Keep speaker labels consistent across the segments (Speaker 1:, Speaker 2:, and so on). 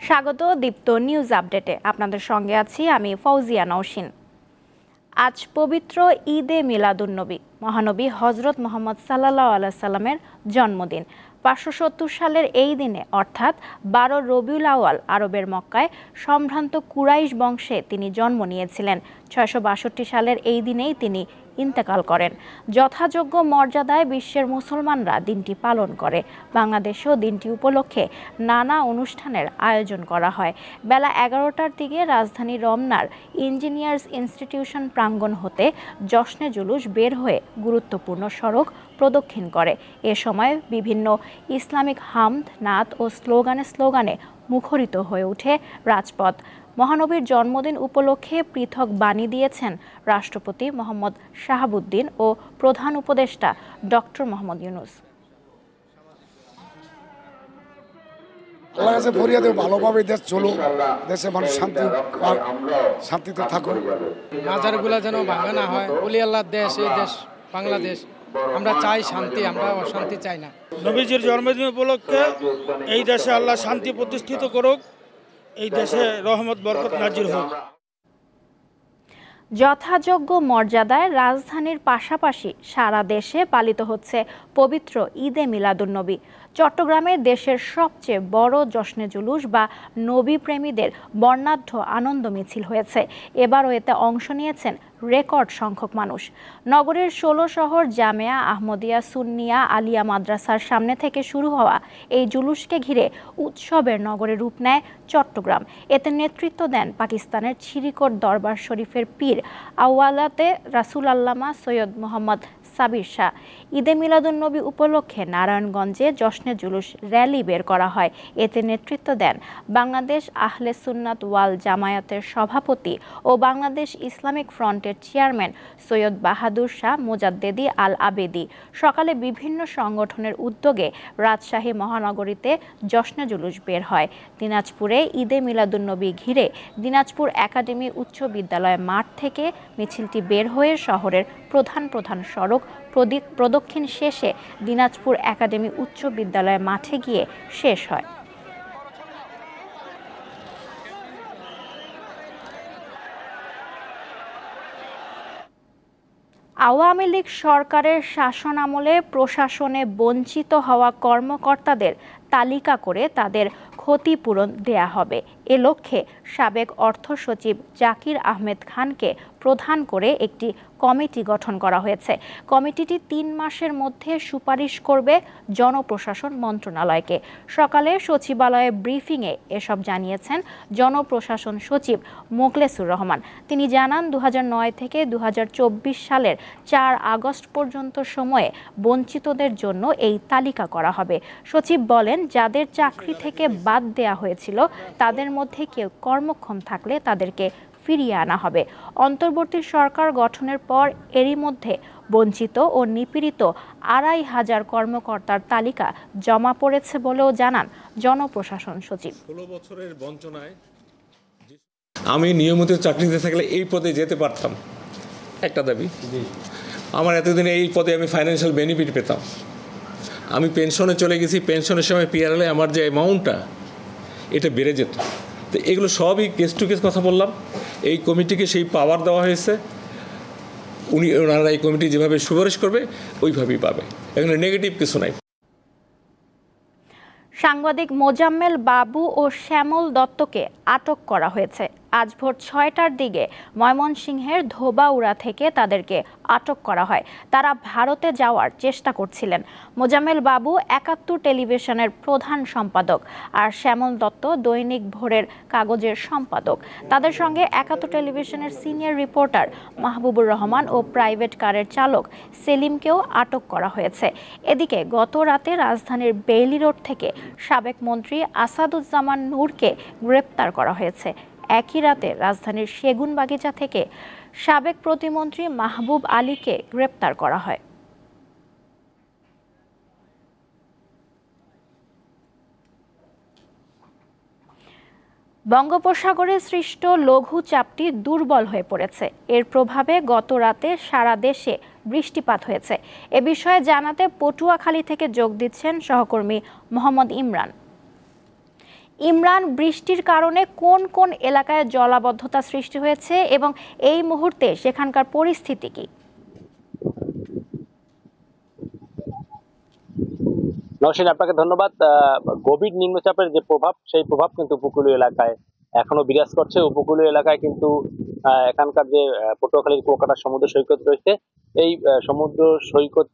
Speaker 1: স্বাগত দীপ্ত নিউজ আপডেটে। আপনাদের সঙ্গে আছি আমি ফৌজিয়া নওশিন। আজ পবিত্র ঈদে মিলাদুন্নবী, মহানবী হজরত মোহাম্মদ সাল্লাল্লাহু আলাইহি সাল্লামের জন্মদিন। 570 সালের এই দিনে অর্থাৎ 12 রবিউল আউয়াল আরবের মক্কায় সম্ভ্রান্ত কুরাইশ বংশে তিনি জন্ম নিয়েছিলেন। 662 সালের এই দিনেই তিনি ইন্তেকাল করেন। যথাযোগ্য মর্যাদায় বিশ্বের মুসলমানরা দিনটি পালন করে। বাংলাদেশেও দিনটি উপলক্ষে নানা অনুষ্ঠানের আয়োজন করা হয়। বেলা 11টার দিকে রাজধানী রমনার ইঞ্জিনিয়ার্স ইনস্টিটিউশন প্রাঙ্গণ হতে জশ্নে জুলুস বের হয়ে গুরুত্বপূর্ণ সড়ক প্রদক্ষিণ করে। এ সময় বিভিন্ন ইসলামিক হামদ, নাত ও স্লোগানে মুখরিত হয়ে ওঠে রাজপথ। মহানবীর জন্মদিন উপলক্ষে পৃথক বাণী দিয়েছেন রাষ্ট্রপতি মোহাম্মদ শাহাবুদ্দিন ও প্রধান উপদেষ্টা ডক্টর মোহাম্মদ ইউনূস।
Speaker 2: আল্লাহর কাছে ফরিয়াদ দেব, ভালোভাবে দেশ চলুক, দেশে মানুষ শান্তিতে থাকুক,
Speaker 3: মাজারগুলা যেন ভাঙা না হয়। ওলি আল্লাহর দেশ এই দেশ বাংলাদেশ, আমরা চাই শান্তি, আমরা অশান্তি চাই না।
Speaker 4: নবীজির জন্মদিন উপলক্ষে এই দেশে আল্লাহ শান্তি প্রতিষ্ঠিত করুক, এই দেশে রহমত বরকত নাজির হোক।
Speaker 1: যথাযোগ্য মর্যাদায় রাজধানীর পাশাপাশি সারা দেশে পালিত হচ্ছে পবিত্র ঈদে মিলাদুন্নবী। চট্টগ্রামে দেশের সবচেয়ে বড় জশ্নে জুলুস বা নবী প্রেমীদের বর্ণাঢ্য আনন্দ মিছিল হয়েছে। এবারও এতে অংশ নিয়েছেন রেকর্ড সংখ্যক মানুষ। নগরের 16 শহর জামেয়া আহমদিয়া সুন্নিয়া আলিয়া মাদ্রাসার সামনে থেকে শুরু হওয়া এই জুলুসকে ঘিরে উৎসবের নগরে রূপ নেয় চট্টগ্রাম। এতে নেতৃত্ব দেন পাকিস্তানের ছিরিকোট দরবার শরীফের পীর আওয়ালাতে রাসুল আল্লামা সৈয়দ মোহাম্মদ সাবির শাহ। ঈদে মিলাদুন্নবী উপলক্ষে নারায়ণগঞ্জে জশ্নে জুলুস র্যালি বের করা হয়। এতে নেতৃত্ব দেন বাংলাদেশ আহলে সুন্নাত ওয়াল জামায়াতের সভাপতি ও বাংলাদেশ ইসলামিক ফ্রন্টের চেয়ারম্যান সৈয়দ বাহাদুর শাহ মুজাদ্দেদি আল আবেদি। সকালে বিভিন্ন সংগঠনের উদ্যোগে রাজশাহী মহানগরীতে জশ্নে জুলুস বের হয়। দিনাজপুরে ঈদে মিলাদুন্নবী ঘিরে দিনাজপুর একাডেমি উচ্চ বিদ্যালয় মাঠ থেকে মিছিলটি বের হয়ে শহরের প্রধান সড়ক প্রদক্ষিণ শেষে দিনাজপুর একাডেমি উচ্চ বিদ্যালয় মাঠে গিয়ে শেষ হয়। আওয়ামী লীগ সরকারের শাসনামলে প্রশাসনে বঞ্চিত হওয়া কর্মকর্তাদের তালিকা করে তাদের ক্ষতিপূরণ দেয়া হবে। এ লক্ষ্যে সাবেক অর্থ সচিব জাকির আহমেদ খানকে প্রধান করে একটি কমিটি গঠন করা হয়েছে। কমিটিটি 3 মাসের মধ্যে সুপারিশ করবে জনপ্রশাসন মন্ত্রণালয়কে। সকালে সচিবালয়ে ব্রিফিংয়ে এসব জানিয়েছেন জনপ্রশাসন সচিব মোখলেসুর রহমান। তিনি জানান 2009 থেকে 2024 সালের 4 আগস্ট পর্যন্ত সময়ে বঞ্চিতদের জন্য এই তালিকা করা হবে। সচিব বলেন, যাদের চাকরি থেকে বাদ দেয়া হয়েছিল তাদের মধ্যে কেউ কর্মক্ষম থাকলে তাদেরকে ফিরিয়ে আনা হবে। অন্তর্বর্তী সরকার গঠনের পর এরই মধ্যে বঞ্চিত ও নিপীড়িত 2500 কর্মকর্তার তালিকা জমা পড়েছে বলেও জানান জনপ্রশাসন সচিব।
Speaker 5: 16 বছরের বঞ্চনায় আমি নিয়মিত চাকরিতে থাকলে এই পদে যেতে পারতাম। একটা দাবি, আমার এতদিনে এই পদে আমি ফাইন্যান্সিয়াল বেনিফিট পেতাম। আমি পেনশনে চলে গেছি, পেনশনের সময় পিআরএলে আমার যে অ্যামাউন্টটা এটা বেড়ে যেত। তো এগুলো সবই কেস টু কেস কথা বললাম। এই কমিটিকে সেই পাওয়ার দেওয়া হয়েছে, ওনারা এই কমিটি যেভাবে সুপারিশ করবে ওইভাবেই পাবে, এখানে নেগেটিভ কিছু নাই।
Speaker 1: সাংবাদিক মোজাম্মেল বাবু ও শ্যামল দত্তকে আটক করা হয়েছে। আজ ভোর 6টার দিকে ময়মনসিংহের ধোবাউড়া থেকে তাদেরকে আটক করা হয়। তারা ভারতে যাওয়ার চেষ্টা করছিলেন। মোজাম্মেল বাবু 71 টেলিভিশনের প্রধান সম্পাদক আর শ্যামল দত্ত দৈনিক ভোরের কাগজের সম্পাদক। তাদের সঙ্গে 71 টেলিভিশনের সিনিয়র রিপোর্টার মাহবুবুর রহমান ও প্রাইভেট কারের চালক সেলিমকেও আটক করা হয়েছে। এদিকে গত রাতে রাজধানীর বেইলি রোড থেকে সাবেক মন্ত্রী আসাদুজ্জামান নূরকে গ্রেপ্তার করা হয়েছে। একই রাতে রাজধানীর সেগুনবাগিচা থেকে সাবেক প্রতিমন্ত্রী মাহবুব আলীকে গ্রেপ্তার করা হয়। বঙ্গোপসাগরে সৃষ্ট লঘুচাপটি দুর্বল হয়ে পড়েছে। এর প্রভাবে গত রাতে সারা দেশে বৃষ্টিপাত হয়েছে। এ বিষয়ে জানাতে পটুয়াখালী থেকে যোগ দিচ্ছেন সহকর্মী মোহাম্মদ ইমরান। ইমরান, বৃষ্টির কারণে কোন কোন এলাকায় জলাবদ্ধতা সৃষ্টি হয়েছে এবং এই মুহূর্তে সেখানকার পরিস্থিতি কি?
Speaker 6: নওশীন, আপনাকে ধন্যবাদ। গভীর নিম্নচাপের যে প্রভাব, সেই প্রভাব কিন্তু উপকূলীয় এলাকায় এখনো বিরাজ করছে। উপকূলীয় এলাকায় কিন্তু এখানকার যে পটুয়াখালীর কুয়াকাটা সমুদ্র সৈকত রয়েছে, এই সমুদ্র সৈকত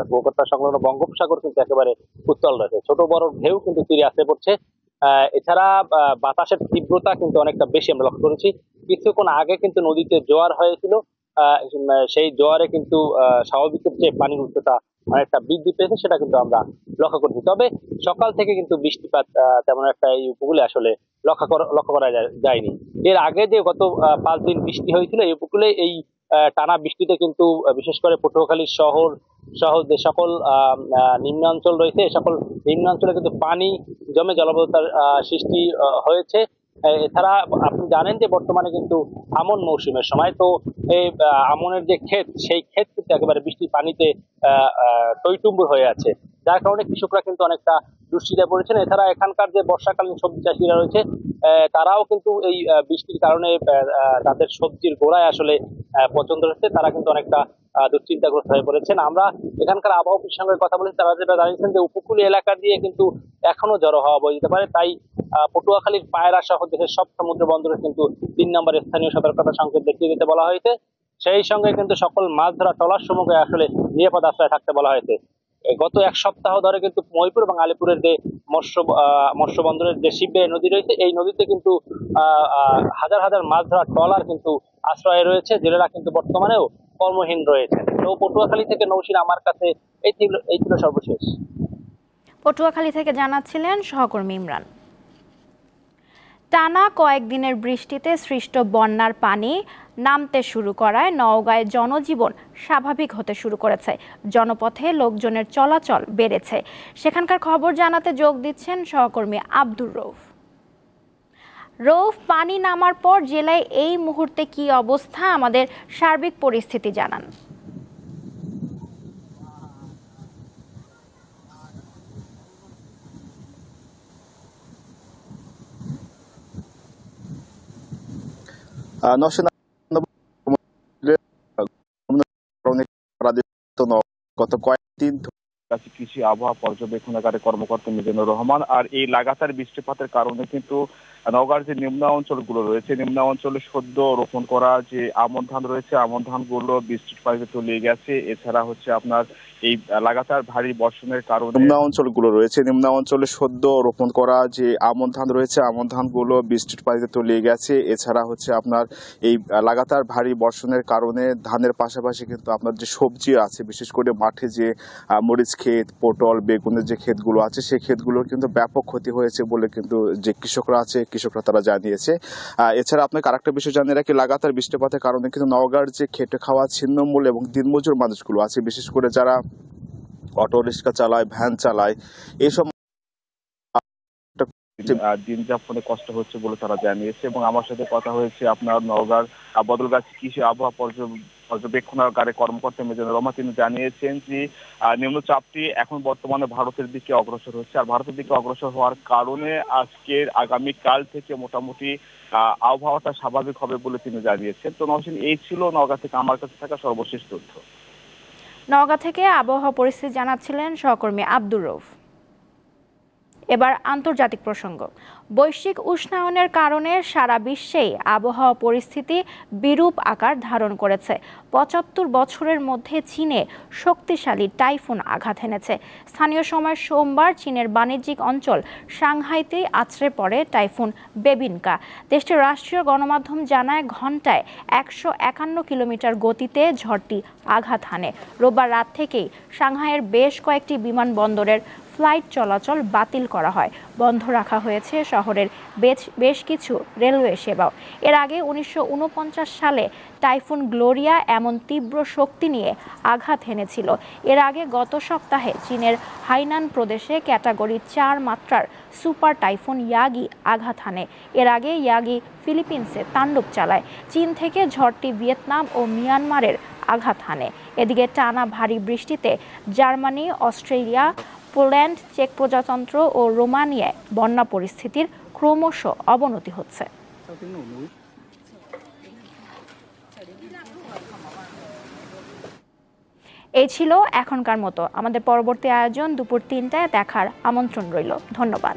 Speaker 6: কুয়াকাটা সংলগ্ন বঙ্গোপসাগর কিন্তু একেবারে উত্তাল রয়েছে। ছোট বড় ঢেউ কিন্তু তীরে আসতে পড়ছে। এছাড়া বাতাসের তীব্রতা কিন্তু অনেকটা বেশি আমরা লক্ষ্য করেছি। কিছুক্ষণ আগে কিন্তু নদীতে জোয়ার হয়েছিল, সেই জোয়ারে কিন্তু স্বাভাবিকের চেয়ে পানির উচ্চতা অনেকটা বৃদ্ধি পেয়েছে, সেটা কিন্তু আমরা লক্ষ্য করছি। তবে সকাল থেকে কিন্তু বৃষ্টিপাত তেমন একটা এই উপকূলে আসলে লক্ষ্য করা যায়নি। এর আগে যে গত 5 দিন বৃষ্টি হয়েছিল এই উপকূলে, এই টানা বৃষ্টিতে কিন্তু বিশেষ করে পটুয়াখালী শহর সহ যে সকল নিম্নাঞ্চল রয়েছে, এই সকল নিম্নাঞ্চলে কিন্তু পানি জমে জলাবদ্ধতার সৃষ্টি হয়েছে। এছাড়া আপনি জানেন যে বর্তমানে কিন্তু আমন মৌসুমের সময়, তো এই আমনের যে ক্ষেত, সেই ক্ষেত কিন্তু একেবারে বৃষ্টির পানিতে টইটুম্বুর হয়ে আছে, যার কারণে কৃষকরা কিন্তু অনেকটা দুশ্চিন্তায় পড়েছেন। এছাড়া এখানকার যে বর্ষাকালীন সবজি চাষিরা রয়েছে, তারাও কিন্তু এই বৃষ্টির কারণে তাদের সবজির গোড়ায় আসলে পছন্দ হচ্ছে, তারা কিন্তু অনেকটা দুশ্চিন্তাগ্রস্ত হয়ে পড়েছেন। আমরা এখানকার আবহাওয়া অফিসের সঙ্গে কথা বলেছি, তারা যেটা জানিয়েছেন যে উপকূলীয় এলাকা দিয়ে কিন্তু এখনো ঝড়ো হাওয়া বয়ে যেতে পারে। তাই পটুয়াখালীর পায়রা সহ দেশের সব সমুদ্র বন্দরে কিন্তু 3 নম্বরের স্থানীয় সতর্কতা সংকেত দেখিয়ে দিতে বলা হয়েছে। সেই সঙ্গে কিন্তু সকল মাছ ধরা ট্রলার সমূহকে আসলে নিরাপদ আশ্রয়ে থাকতে বলা হয়েছে। গত 1 সপ্তাহ ধরে কিন্তু মহিপুর এবং আলিপুরের যে মৎস্য বন্দরের যে শিববাড়ি নদী রয়েছে, এই নদীতে কিন্তু হাজার হাজার মাছ ধরা ট্রলার কিন্তু আশ্রয়ে রয়েছে, জেলেরা কিন্তু বর্তমানেও কর্মহীন রয়েছে। তো পটুয়াখালী থেকে নওশীন, আমার কাছে এই ছিল সর্বশেষ।
Speaker 1: পটুয়াখালী থেকে জানাচ্ছিলেন সহকর্মী ইমরান। টানা কয়েকদিনের বৃষ্টিতে সৃষ্ট বন্যার পানি নামতে শুরু করায় নওগাঁয় জনজীবন স্বাভাবিক হতে শুরু করেছে। জনপথে লোকজনের চলাচল বেড়েছে। সেখানকার খবর জানাতে যোগ দিচ্ছেন সহকর্মী আব্দুর রউফ। পানি নামার পর জেলায় এই মুহূর্তে কি অবস্থা, আমাদের সার্বিক পরিস্থিতি জানান।
Speaker 7: গত কয়েকদিন কৃষি আবহাওয়া পর্যবেক্ষণাগারের কর্মকর্তা মিজানুর রহমান, আর এই লাগাতার বৃষ্টিপাতের কারণে কিন্তু নওগাঁর যে নিম্ন অঞ্চলগুলো রয়েছে, নিম্ন অঞ্চলে সদ্য রোপণ করা যে আমন ধান রয়েছে, আমন ধানগুলো বৃষ্টির পানিতে তলিয়ে গেছে। এছাড়া হচ্ছে আপনার এই লাগাতার ভারী বর্ষণের কারণে নিম্ন অঞ্চলগুলো রয়েছে, নিম্ন অঞ্চলে সদ্য রোপণ করা যে আমন ধান রয়েছে, আমন ধানগুলো বৃষ্টির পানিতে তলিয়ে গেছে। এছাড়া হচ্ছে আপনার এই লাগাতার ভারী বর্ষণের কারণে ধানের পাশাপাশি কিন্তু আপনার যে সবজি আছে, বিশেষ করে মাঠে যে মরিচ ক্ষেত, পটল, বেগুনের যে ক্ষেতগুলো আছে, সেই ক্ষেতগুলোর কিন্তু ব্যাপক ক্ষতি হয়েছে বলে কিন্তু যে কৃষকরা তারা জানিয়েছে। এছাড়া আপনাকে আরেকটা বিষয় জানিয়ে রাখি, লাগাতার বৃষ্টিপাতের কারণে কিন্তু নওগাঁর যে খেটে খাওয়া ছিন্নমূল এবং দিনমজুর মানুষগুলো আছে, বিশেষ করে যারা অটো রিক্সা চালায়, ভ্যান চালায়, এইসব দিন যাপনে কষ্ট হচ্ছে বলে তারা জানিয়েছে। এবং আমার সাথে কথা হয়েছে আপনার নওগাঁর বদলগাছি কৃষি আবহাওয়া পর্যবেক্ষণাগারের কর্মকর্তা মিজানুর রহমান। তিনি জানিয়েছেন যে নিম্নচাপটি এখন বর্তমানে ভারতের দিকে অগ্রসর হচ্ছে, আর ভারতের দিকে অগ্রসর হওয়ার কারণে আগামী কাল থেকে মোটামুটি আবহাওয়াটা স্বাভাবিক হবে বলে তিনি জানিয়েছেন। তো নওশীন, এই ছিল নওগাঁ থেকে আমার কাছে থাকা সর্বশেষ তথ্য।
Speaker 1: নওগাঁ থেকে আবহাওয়া পরিস্থিতি জানাচ্ছিলেন সহকর্মী আব্দুর রউফ। এবার আন্তর্জাতিক প্রসঙ্গ। বৈশ্বিক উষ্ণায়নের কারণে সারা বিশ্বেই আবহাওয়া পরিস্থিতি বিরূপ আকার ধারণ করেছে। ৭৫ বছরের মধ্যে চীনে শক্তিশালী টাইফুন আঘাত এনেছে। স্থানীয় সময় সোমবার চীনের বাণিজ্যিক অঞ্চল সাংহাইতেই আছড়ে পড়ে টাইফুন বেবিনকা। দেশটির রাষ্ট্রীয় গণমাধ্যম জানায় ঘন্টায় ১৫১ কিলোমিটার গতিতে ঝড়টি আঘাত হানে। রোববার রাত থেকেই সাংহাইয়ের বেশ কয়েকটি বিমানবন্দরের ফ্লাইট চলাচল বাতিল করা হয়। বন্ধ রাখা হয়েছে শহরের বেশ কিছু রেলওয়ে সেবাও। এর আগে ১৯৪৯ সালে টাইফুন গ্লোরিয়া এমন তীব্র শক্তি নিয়ে আঘাত হেনেছিল। এর আগে গত সপ্তাহে চীনের হাইনান প্রদেশে ক্যাটাগরি ৪ মাত্রার সুপার টাইফুন ইয়াগি আঘাত হানে। এর আগে ইয়াগি ফিলিপিন্সে তাণ্ডব চালায়। চীন থেকে ঝড়টি ভিয়েতনাম ও মিয়ানমারের আঘাত হানে। এদিকে টানা ভারী বৃষ্টিতে জার্মানি, অস্ট্রেলিয়া, পোল্যান্ড, চেক প্রজাতন্ত্র ও রোমানিয়ায় বন্যা পরিস্থিতির ক্রমশ অবনতি হচ্ছে। এই ছিল এখনকার মতো। আমাদের পরবর্তী আয়োজন দুপুর ৩টায় দেখার আমন্ত্রণ রইল। ধন্যবাদ।